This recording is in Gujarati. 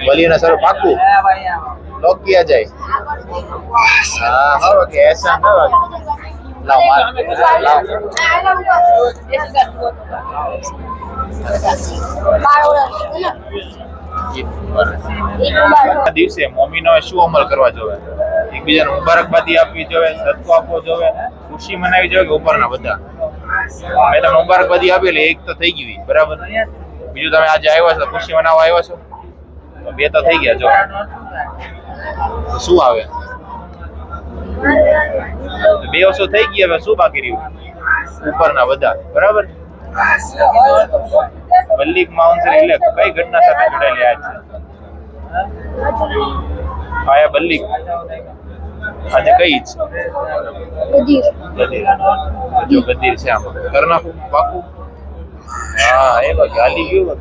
वली ना सर पाकू लोग किया जाए हाँ हाँ ओके ऐसा ना लाओ मार लाओ દિવસે મમ્મીનો શું અમલ કરવા જોવે એકબીજાને મુબારકબાદી આપવી જોવે સદકો આપવો જોવે ખુશી મનાવી જોવે કે ઉપરના બધા મેં તમને મુબારકબાદી આપી એટલે એક તો થઈ ગઈ બરાબર બીજું તમે આજે આવ્યા છો ખુશી મનાવવા આવ્યા છો તો બે તો થઈ ગયા જો તો શું આવે બે વસ્તુ થઈ ગઈ હવે શું બાકી રહ્યું ઉપરના બધા બરાબર મલ્લિક માઉન્સર એટલે કઈ ઘટના સાથે જોડાયેલી આજ છે આયા બલ્લિક આજે કઈ જ ગદીર છે આમ કરના પાકું હા એ વાત હાલી ગયું